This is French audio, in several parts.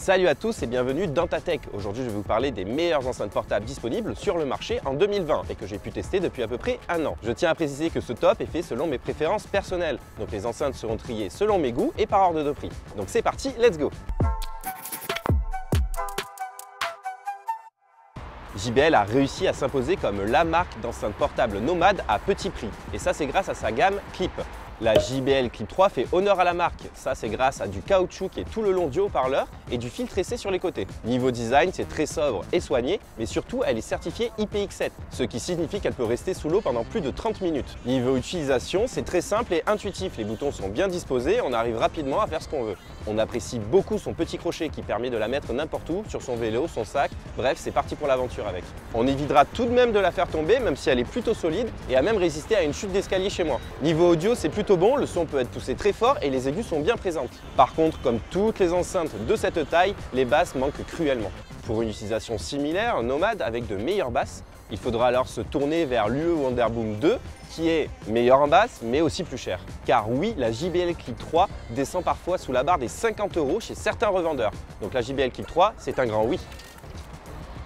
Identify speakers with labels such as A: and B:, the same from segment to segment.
A: Salut à tous et bienvenue dans Ta Tech. Aujourd'hui, je vais vous parler des meilleures enceintes portables disponibles sur le marché en 2020 et que j'ai pu tester depuis à peu près un an. Je tiens à préciser que ce top est fait selon mes préférences personnelles. Donc les enceintes seront triées selon mes goûts et par ordre de prix. Donc c'est parti, let's go! JBL a réussi à s'imposer comme la marque d'enceintes portables nomades à petit prix. Et ça, c'est grâce à sa gamme Clip. La JBL Clip 3 fait honneur à la marque. Ça, c'est grâce à du caoutchouc qui est tout le long du haut-parleur et du filtre essai sur les côtés. Niveau design, c'est très sobre et soigné, mais surtout, elle est certifiée IPX7, ce qui signifie qu'elle peut rester sous l'eau pendant plus de 30 minutes. Niveau utilisation, c'est très simple et intuitif. Les boutons sont bien disposés, on arrive rapidement à faire ce qu'on veut. On apprécie beaucoup son petit crochet qui permet de la mettre n'importe où, sur son vélo, son sac, bref, c'est parti pour l'aventure avec. On évitera tout de même de la faire tomber, même si elle est plutôt solide et a même résisté à une chute d'escalier chez moi. Niveau audio, c'est plutôt bon, le son peut être poussé très fort et les aigus sont bien présentes. Par contre, comme toutes les enceintes de cette taille, les basses manquent cruellement. Pour une utilisation similaire, nomade avec de meilleures basses, il faudra alors se tourner vers l'UE Wonderboom 2 qui est meilleur en basse mais aussi plus cher. Car oui, la JBL Clip 3 descend parfois sous la barre des 50 € chez certains revendeurs. Donc la JBL Clip 3, c'est un grand oui.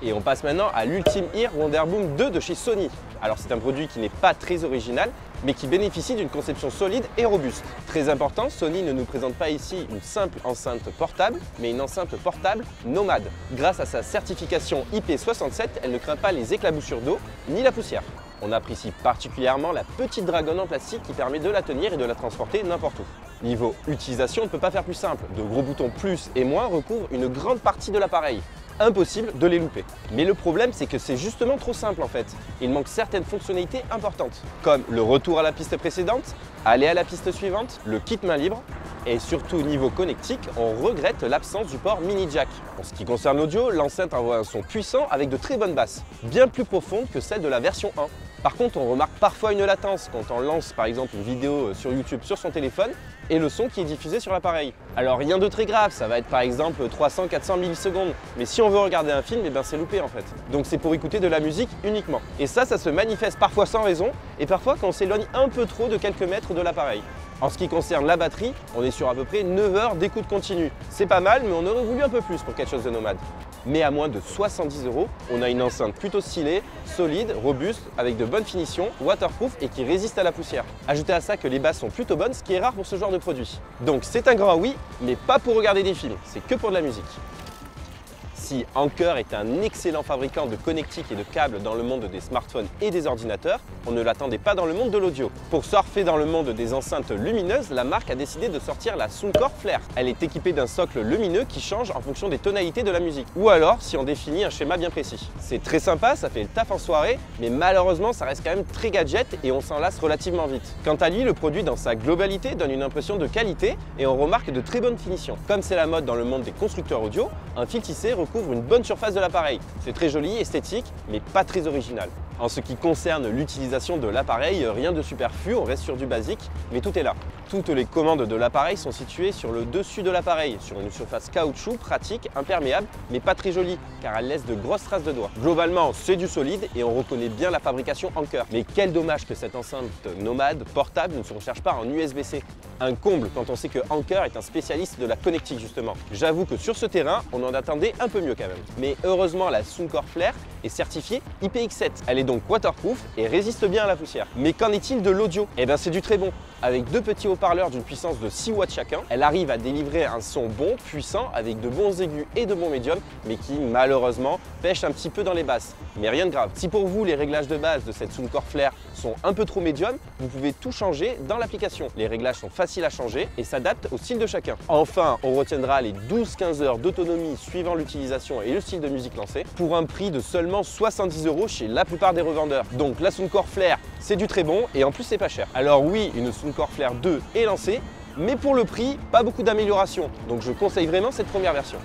A: Et on passe maintenant à l'Ultime Ear Wonderboom 2 de chez Sony. Alors c'est un produit qui n'est pas très original, mais qui bénéficie d'une conception solide et robuste. Très important, Sony ne nous présente pas ici une simple enceinte portable, mais une enceinte portable nomade. Grâce à sa certification IP67, elle ne craint pas les éclaboussures d'eau ni la poussière. On apprécie particulièrement la petite dragonne en plastique qui permet de la tenir et de la transporter n'importe où. Niveau utilisation, on ne peut pas faire plus simple. De gros boutons plus et moins recouvrent une grande partie de l'appareil. Impossible de les louper. Mais le problème, c'est que c'est justement trop simple en fait. Il manque certaines fonctionnalités importantes, comme le retour à la piste précédente, aller à la piste suivante, le kit main libre, et surtout au niveau connectique, on regrette l'absence du port mini jack. En ce qui concerne l'audio, l'enceinte envoie un son puissant avec de très bonnes basses, bien plus profondes que celle de la version 1. Par contre, on remarque parfois une latence quand on lance par exemple une vidéo sur YouTube sur son téléphone et le son qui est diffusé sur l'appareil. Alors rien de très grave, ça va être par exemple 300-400 millisecondes, mais si on veut regarder un film, c'est loupé en fait. Donc c'est pour écouter de la musique uniquement. Et ça se manifeste parfois sans raison et parfois quand on s'éloigne un peu trop de quelques mètres de l'appareil. En ce qui concerne la batterie, on est sur à peu près 9 heures d'écoute continue. C'est pas mal, mais on aurait voulu un peu plus pour quelque chose de nomade. Mais à moins de 70 €, on a une enceinte plutôt stylée, solide, robuste, avec de bonnes finitions, waterproof et qui résiste à la poussière. Ajoutez à ça que les basses sont plutôt bonnes, ce qui est rare pour ce genre de produit. Donc c'est un grand oui, mais pas pour regarder des films, c'est que pour de la musique. Si Anker est un excellent fabricant de connectiques et de câbles dans le monde des smartphones et des ordinateurs, on ne l'attendait pas dans le monde de l'audio. Pour surfer dans le monde des enceintes lumineuses, la marque a décidé de sortir la Soundcore Flare. Elle est équipée d'un socle lumineux qui change en fonction des tonalités de la musique, ou alors si on définit un schéma bien précis. C'est très sympa, ça fait le taf en soirée, mais malheureusement ça reste quand même très gadget et on s'en lasse relativement vite. Quant à lui, le produit dans sa globalité donne une impression de qualité et on remarque de très bonnes finitions. Comme c'est la mode dans le monde des constructeurs audio, un fil tissé recouvre une bonne surface de l'appareil. C'est très joli, esthétique, mais pas très original. En ce qui concerne l'utilisation de l'appareil, rien de superflu, on reste sur du basique, mais tout est là. Toutes les commandes de l'appareil sont situées sur le dessus de l'appareil, sur une surface caoutchouc pratique, imperméable, mais pas très jolie, car elle laisse de grosses traces de doigts. Globalement, c'est du solide et on reconnaît bien la fabrication Anker. Mais quel dommage que cette enceinte nomade portable ne se recherche pas en USB-C. Un comble quand on sait que Anker est un spécialiste de la connectique justement. J'avoue que sur ce terrain, on en attendait un peu mieux quand même. Mais heureusement, la Soundcore Flare est certifiée IPX7. Elle est donc waterproof et résiste bien à la poussière. Mais qu'en est-il de l'audio? C'est du très bon. Avec deux petits haut-parleurs d'une puissance de 6 watts chacun, elle arrive à délivrer un son bon, puissant, avec de bons aigus et de bons médiums, mais qui malheureusement pêche un petit peu dans les basses. Mais rien de grave. Si pour vous les réglages de base de cette Soundcore Flare sont un peu trop médiums, vous pouvez tout changer dans l'application. Les réglages sont faciles à changer et s'adaptent au style de chacun. Enfin, on retiendra les 12-15 heures d'autonomie suivant l'utilisation et le style de musique lancé pour un prix de seulement 70 € chez la plupart des revendeurs. Donc la Soundcore Flare, c'est du très bon et en plus c'est pas cher. Alors oui, une Soundcore Flare 2 est lancée, mais pour le prix, pas beaucoup d'amélioration. Donc je conseille vraiment cette première version.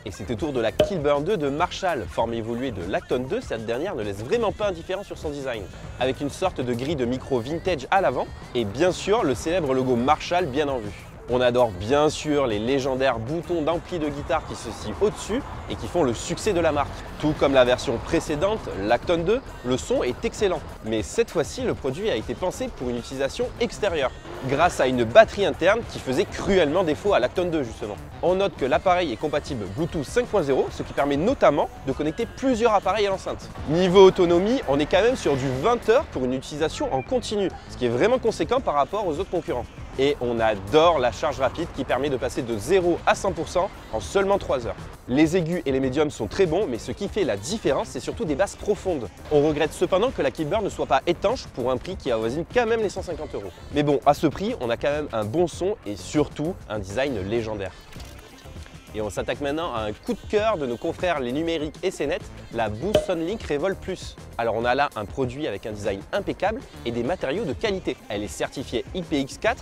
A: Et c'est au tour de la Killburn 2 de Marshall. Forme évoluée de l'Acton 2, cette dernière ne laisse vraiment pas indifférent sur son design. Avec une sorte de grille de micro vintage à l'avant et bien sûr le célèbre logo Marshall bien en vue. On adore bien sûr les légendaires boutons d'ampli de guitare qui se situent au-dessus et qui font le succès de la marque. Tout comme la version précédente, l'Acton 2, le son est excellent. Mais cette fois-ci, le produit a été pensé pour une utilisation extérieure, grâce à une batterie interne qui faisait cruellement défaut à l'Acton 2 justement. On note que l'appareil est compatible Bluetooth 5.0, ce qui permet notamment de connecter plusieurs appareils à l'enceinte. Niveau autonomie, on est quand même sur du 20 heures pour une utilisation en continu, ce qui est vraiment conséquent par rapport aux autres concurrents. Et on adore la charge rapide qui permet de passer de 0 à 100% en seulement 3 heures. Les aigus et les médiums sont très bons, mais ce qui fait la différence, c'est surtout des basses profondes. On regrette cependant que la Clipboard ne soit pas étanche pour un prix qui avoisine quand même les 150 €. Mais bon, à ce prix, on a quand même un bon son et surtout un design légendaire. Et on s'attaque maintenant à un coup de cœur de nos confrères les numériques et CNET, la Boost Soundlink Revolt Plus. Alors on a là un produit avec un design impeccable et des matériaux de qualité. Elle est certifiée IPX4,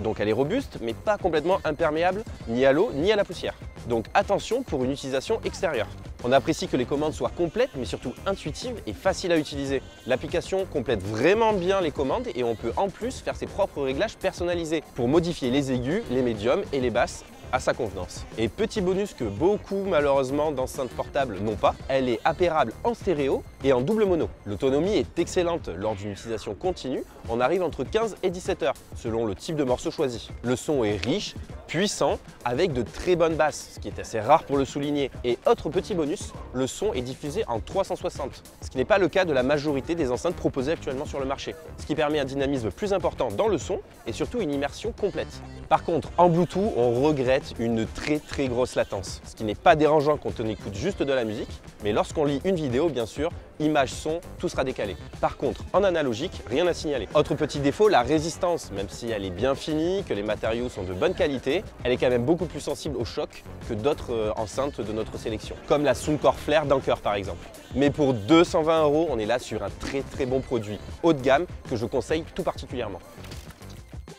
A: donc elle est robuste mais pas complètement imperméable ni à l'eau ni à la poussière. Donc attention pour une utilisation extérieure. On apprécie que les commandes soient complètes mais surtout intuitives et faciles à utiliser. L'application complète vraiment bien les commandes et on peut en plus faire ses propres réglages personnalisés pour modifier les aigus, les médiums et les basses à sa convenance. Et petit bonus que beaucoup malheureusement d'enceintes portables n'ont pas, elle est appairable en stéréo et en double mono. L'autonomie est excellente lors d'une utilisation continue, on arrive entre 15 et 17 heures selon le type de morceau choisi. Le son est riche, puissant, avec de très bonnes basses, ce qui est assez rare pour le souligner. Et autre petit bonus, le son est diffusé en 360, ce qui n'est pas le cas de la majorité des enceintes proposées actuellement sur le marché, ce qui permet un dynamisme plus important dans le son et surtout une immersion complète. Par contre, en Bluetooth, on regrette une très grosse latence, ce qui n'est pas dérangeant quand on écoute juste de la musique, mais lorsqu'on lit une vidéo, bien sûr, image, son, tout sera décalé. Par contre, en analogique, rien à signaler. Autre petit défaut, la résistance, même si elle est bien finie, que les matériaux sont de bonne qualité, elle est quand même beaucoup plus sensible au choc que d'autres enceintes de notre sélection, comme la Soundcore Flair d'Anker par exemple. Mais pour 220 €, on est là sur un très bon produit haut de gamme que je conseille tout particulièrement.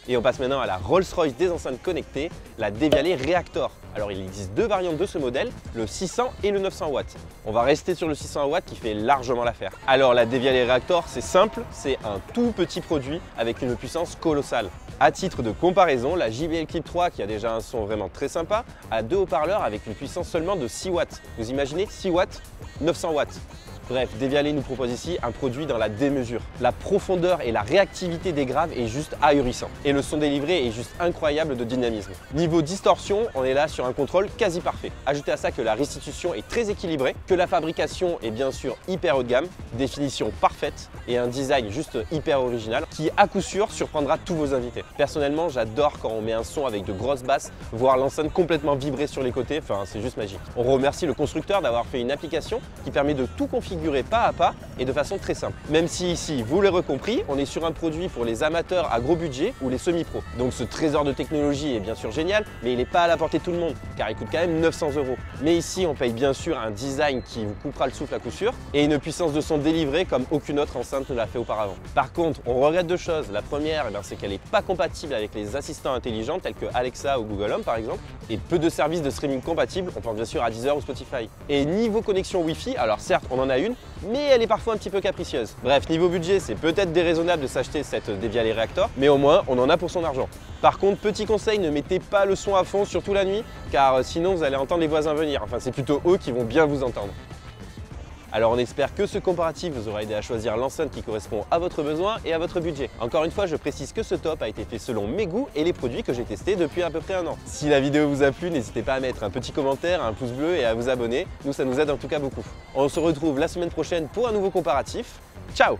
A: Et on passe maintenant à la Rolls-Royce des enceintes connectées, la Devialet Reactor. Alors il existe deux variantes de ce modèle, le 600 et le 900 watts. On va rester sur le 600 watts qui fait largement l'affaire. Alors la Devialet Reactor, c'est simple, c'est un tout petit produit avec une puissance colossale. À titre de comparaison, la JBL Clip 3, qui a déjà un son vraiment très sympa, a deux haut-parleurs avec une puissance seulement de 6 watts. Vous imaginez 6 watts, 900 watts. Bref, Devialet nous propose ici un produit dans la démesure. La profondeur et la réactivité des graves est juste ahurissant. Et le son délivré est juste incroyable de dynamisme. Niveau distorsion, on est là sur un contrôle quasi parfait. Ajoutez à ça que la restitution est très équilibrée, que la fabrication est bien sûr hyper haut de gamme, définition parfaite et un design juste hyper original qui à coup sûr surprendra tous vos invités. Personnellement, j'adore quand on met un son avec de grosses basses, voir l'enceinte complètement vibrer sur les côtés, enfin c'est juste magique. On remercie le constructeur d'avoir fait une application qui permet de tout configurer pas à pas et de façon très simple. Même si ici, vous l'aurez compris, on est sur un produit pour les amateurs à gros budget ou les semi-pros. Donc ce trésor de technologie est bien sûr génial, mais il n'est pas à la portée de tout le monde, car il coûte quand même 900 €. Mais ici, on paye bien sûr un design qui vous coupera le souffle à coup sûr et une puissance de son délivrée comme aucune autre enceinte ne l'a fait auparavant. Par contre, on regrette deux choses. La première, c'est qu'elle n'est pas compatible avec les assistants intelligents tels que Alexa ou Google Home par exemple, et peu de services de streaming compatibles, on pense bien sûr à Deezer ou Spotify. Et niveau connexion Wi-Fi, alors certes, on en a une, mais elle est parfois un petit peu capricieuse. Bref, niveau budget, c'est peut-être déraisonnable de s'acheter cette Devialet Reactor, mais au moins, on en a pour son argent. Par contre, petit conseil, ne mettez pas le son à fond, surtout la nuit, car sinon vous allez entendre les voisins venir. Enfin, c'est plutôt eux qui vont bien vous entendre. Alors on espère que ce comparatif vous aura aidé à choisir l'enceinte qui correspond à votre besoin et à votre budget. Encore une fois, je précise que ce top a été fait selon mes goûts et les produits que j'ai testés depuis à peu près un an. Si la vidéo vous a plu, n'hésitez pas à mettre un petit commentaire, un pouce bleu et à vous abonner. Nous, ça nous aide en tout cas beaucoup. On se retrouve la semaine prochaine pour un nouveau comparatif. Ciao!